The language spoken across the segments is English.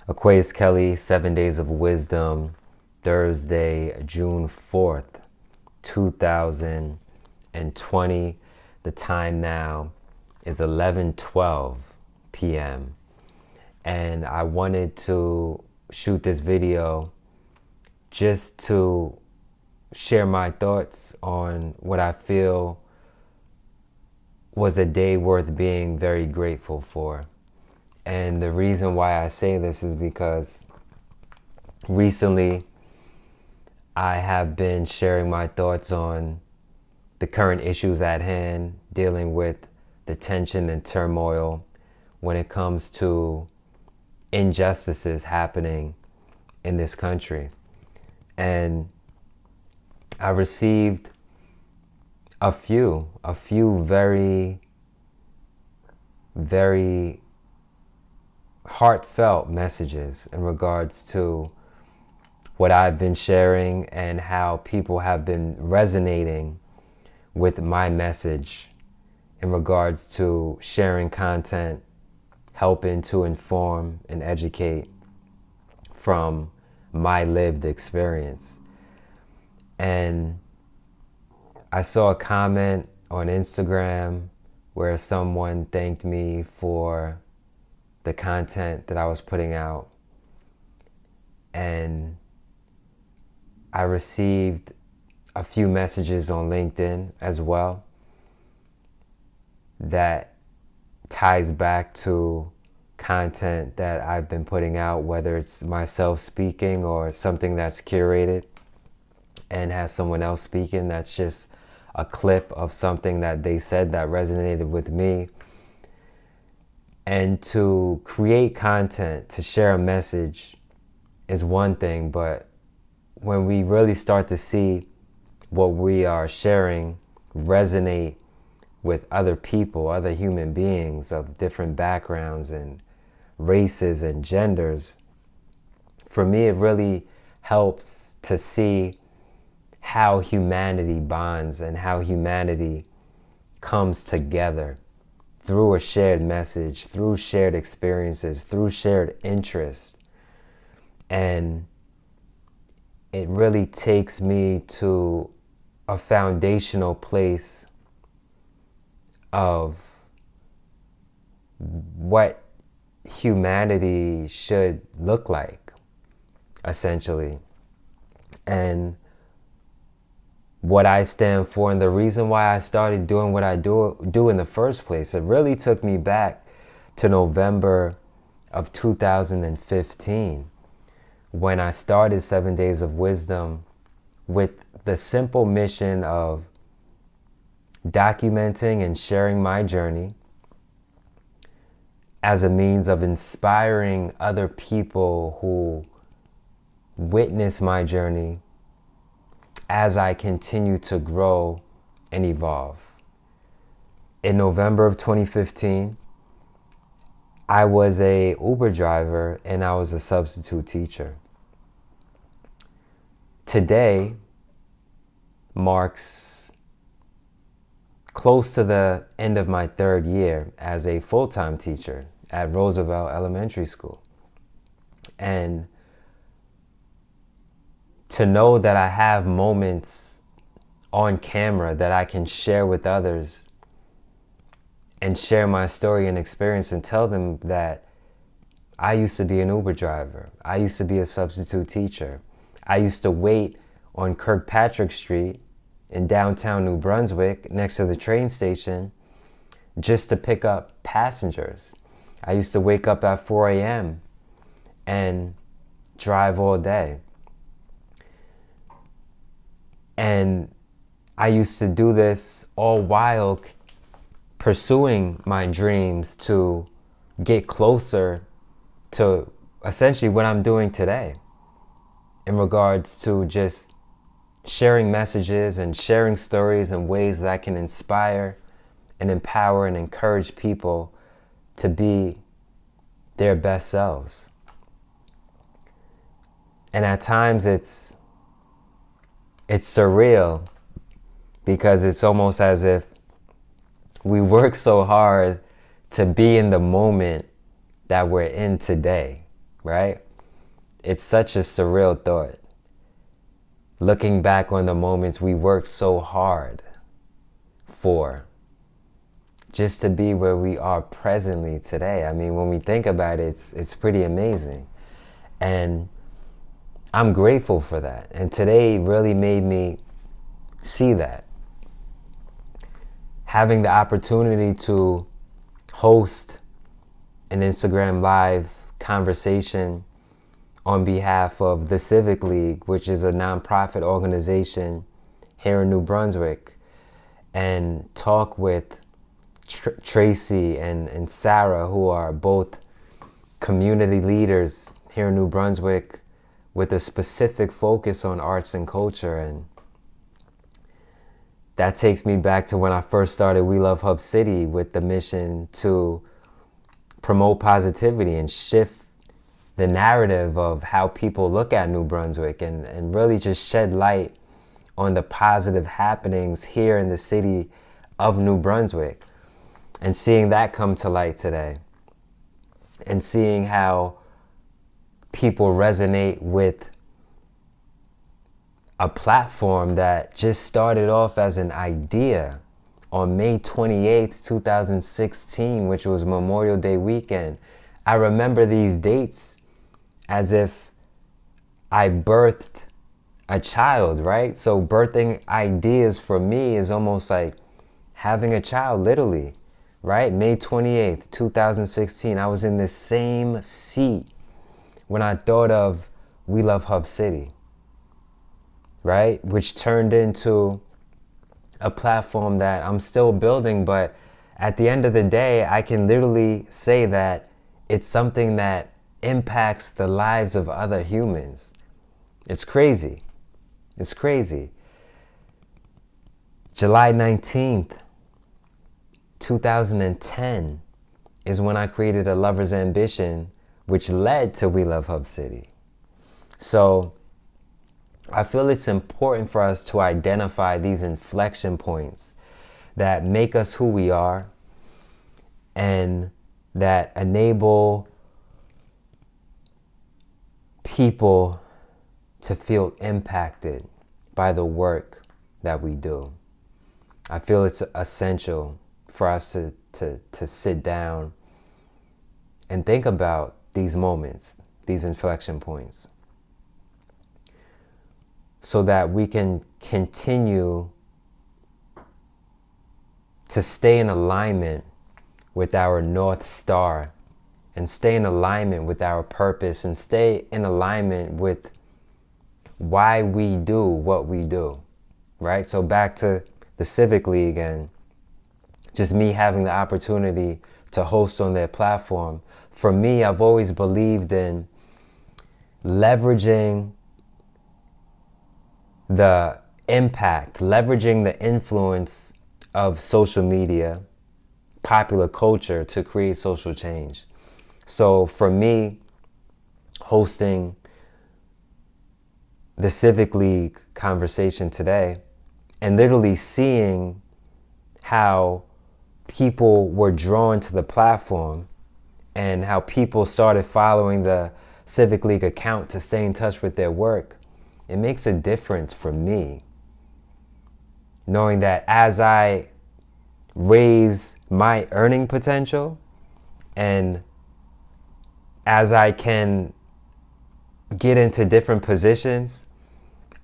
Aquaus Kelley, 7 Days of Wisdom, Thursday, June 4th, 2020. The time now is 11:12 p.m. And I wanted to shoot this video just to share my thoughts on what I feel was a day worth being very grateful for. And the reason why I say this is because recently I have been sharing my thoughts on the current issues at hand, dealing with the tension and turmoil when it comes to injustices happening in this country. And I received a few very, very heartfelt messages in regards to what I've been sharing and how people have been resonating with my message in regards to sharing content, helping to inform and educate from my lived experience. And I saw a comment on Instagram where someone thanked me for the content that I was putting out. And I received a few messages on LinkedIn as well that ties back to content that I've been putting out, whether it's myself speaking or something that's curated and has someone else speaking that's just a clip of something that they said that resonated with me. And to create content, to share a message is one thing, but when we really start to see what we are sharing resonate with other people, other human beings of different backgrounds and races and genders, for me it really helps to see how humanity bonds and how humanity comes together through a shared message, through shared experiences, through shared interests. And it really takes me to a foundational place of what humanity should look like, essentially. And what I stand for, and the reason why I started doing what I do in the first place. It really took me back to November of 2015 when I started 7 Days of Wisdom with the simple mission of documenting and sharing my journey as a means of inspiring other people who witness my journey as I continue to grow and evolve. In November of 2015, I was a Uber driver and I was a substitute teacher. Today marks close to the end of my third year as a full-time teacher at Roosevelt Elementary School. And to know that I have moments on camera that I can share with others and share my story and experience and tell them that I used to be an Uber driver. I used to be a substitute teacher. I used to wait on Kirkpatrick Street in downtown New Brunswick next to the train station just to pick up passengers. I used to wake up at 4 a.m. and drive all day. And I used to do this all while pursuing my dreams to get closer to essentially what I'm doing today in regards to just sharing messages and sharing stories in ways that can inspire and empower and encourage people to be their best selves. And at times it's surreal because it's almost as if we work so hard to be in the moment that we're in today. right? It's such a surreal thought. Looking back on the moments we worked so hard for, just to be where we are presently today. I mean, when we think about it, it's pretty amazing. And I'm grateful for that. And today really made me see that. Having the opportunity to host an Instagram Live conversation on behalf of the Civic League, which is a nonprofit organization here in New Brunswick, and talk with Tracy and Sarah, who are both community leaders here in New Brunswick with a specific focus on arts and culture. And that takes me back to when I first started We Love Hub City with the mission to promote positivity and shift the narrative of how people look at New Brunswick, and really just shed light on the positive happenings here in the city of New Brunswick. And seeing that come to light today, and seeing how people resonate with a platform that just started off as an idea on May 28th, 2016, which was Memorial Day weekend. I remember these dates as if I birthed a child, right? So birthing ideas for me is almost like having a child, literally, right? May 28th, 2016, I was in the same seat when I thought of We Love Hub City, right? Which turned into a platform that I'm still building, but at the end of the day, I can literally say that it's something that impacts the lives of other humans. It's crazy. It's crazy. July 19th, 2010 is when I created A Lover's Ambition, which led to We Love Hub City. So I feel it's important for us to identify these inflection points that make us who we are and that enable people to feel impacted by the work that we do. I feel it's essential for us to sit down and think about these moments, these inflection points, so that we can continue to stay in alignment with our North Star, and stay in alignment with our purpose, and stay in alignment with why we do what we do, right? So back to the Civic League and just me having the opportunity to host on their platform. For me, I've always believed in leveraging the impact, leveraging the influence of social media, popular culture to create social change. So for me, hosting the Civic League conversation today and literally seeing how people were drawn to the platform and how people started following the Civic League account to stay in touch with their work, it makes a difference for me. Knowing that as I raise my earning potential and as I can get into different positions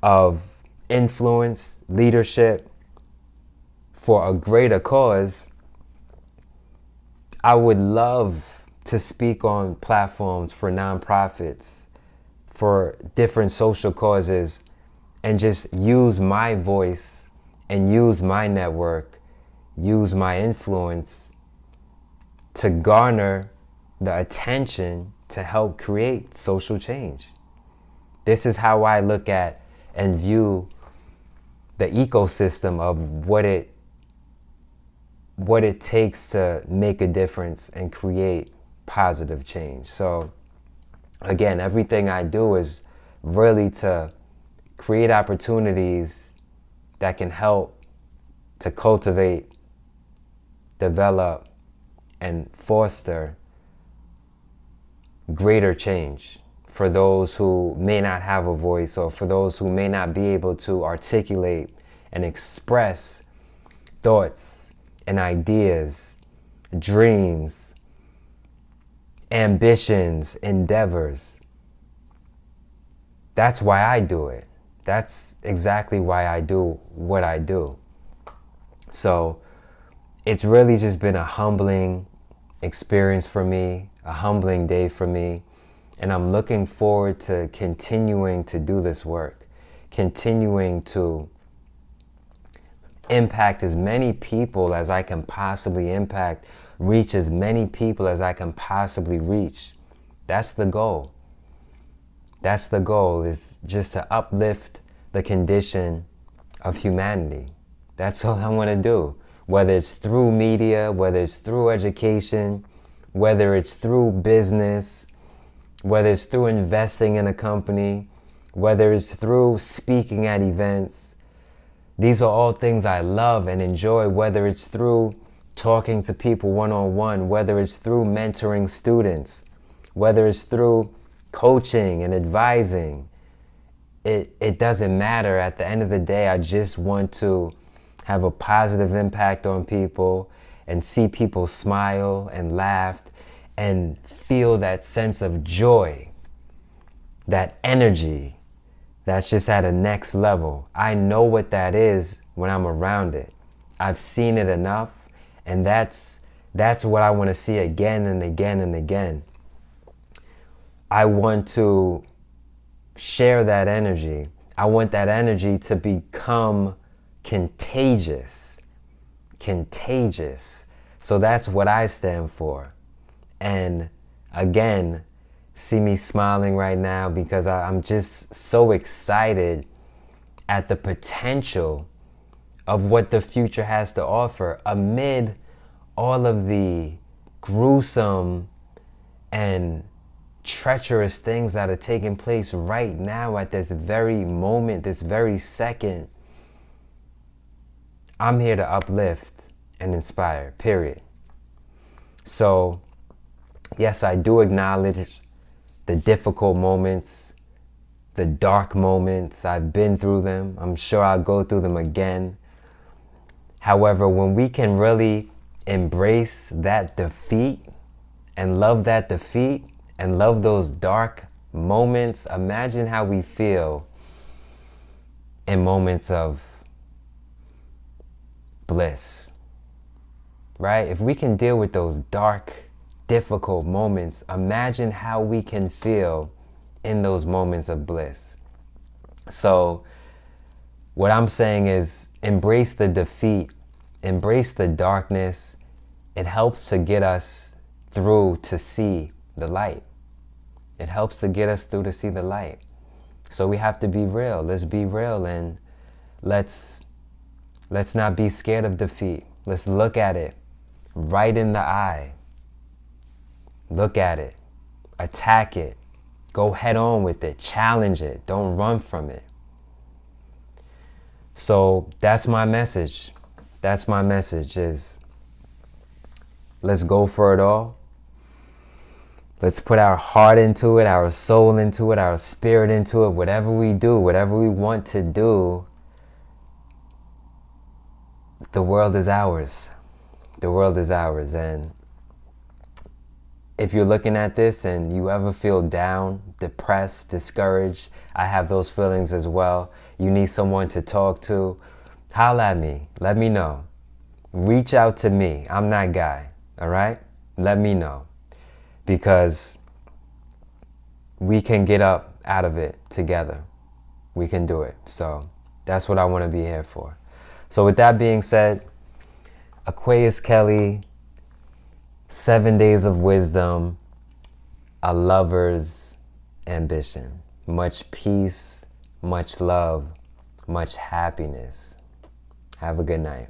of influence, leadership for a greater cause, I would love to speak on platforms for nonprofits, for different social causes, and just use my voice and use my network, use my influence to garner the attention to help create social change. This is how I look at and view the ecosystem of what it takes to make a difference and create positive change. So again, everything I do is really to create opportunities that can help to cultivate, develop, and foster greater change for those who may not have a voice, or for those who may not be able to articulate and express thoughts and ideas, dreams, ambitions, endeavors. That's why I do it. That's exactly why I do what I do. So it's really just been a humbling experience for me, a humbling day for me. And I'm looking forward to continuing to do this work, continuing to impact as many people as I can possibly impact, reach as many people as I can possibly reach. That's the goal. That's the goal, is just to uplift the condition of humanity. That's all I want to do. Whether it's through media, whether it's through education, whether it's through business, whether it's through investing in a company, whether it's through speaking at events. These are all things I love and enjoy, whether it's through talking to people one-on-one, whether it's through mentoring students, whether it's through coaching and advising. It doesn't matter. At the end of the day, I just want to have a positive impact on people and see people smile and laugh and feel that sense of joy, that energy that's just at a next level. I know what that is when I'm around it. I've seen it enough, and that's what I want to see again and again and again. I want to share that energy. I want that energy to become contagious. Contagious. So that's what I stand for. And again, see me smiling right now because I'm just so excited at the potential of what the future has to offer amid all of the gruesome and treacherous things that are taking place right now at this very moment, this very second. I'm here to uplift and inspire, period. So, yes, I do acknowledge the difficult moments, the dark moments. I've been through them. I'm sure I'll go through them again. However, when we can really embrace that defeat and love that defeat and love those dark moments, imagine how we feel in moments of bliss, right? If we can deal with those dark, difficult moments, imagine how we can feel in those moments of bliss. So what I'm saying is embrace the defeat, embrace the darkness. It helps to get us through to see the light. It helps to get us through to see the light. So we have to be real. Let's be real, and let's not be scared of defeat. Let's look at it right in the eye. Look at it, attack it, go head on with it, challenge it, don't run from it. So that's my message. That's my message, is let's go for it all. Let's put our heart into it, our soul into it, our spirit into it. Whatever we do, whatever we want to do, the world is ours. The world is ours. And if you're looking at this and you ever feel down, depressed, discouraged, I have those feelings as well. You need someone to talk to, holla at me. Let me know. Reach out to me. I'm that guy. All right? Let me know. Because we can get up out of it together. We can do it. So that's what I want to be here for. So with that being said, Aquaus Kelley, 7 days of wisdom, a lover's ambition. Much peace, much love, much happiness. Have a good night.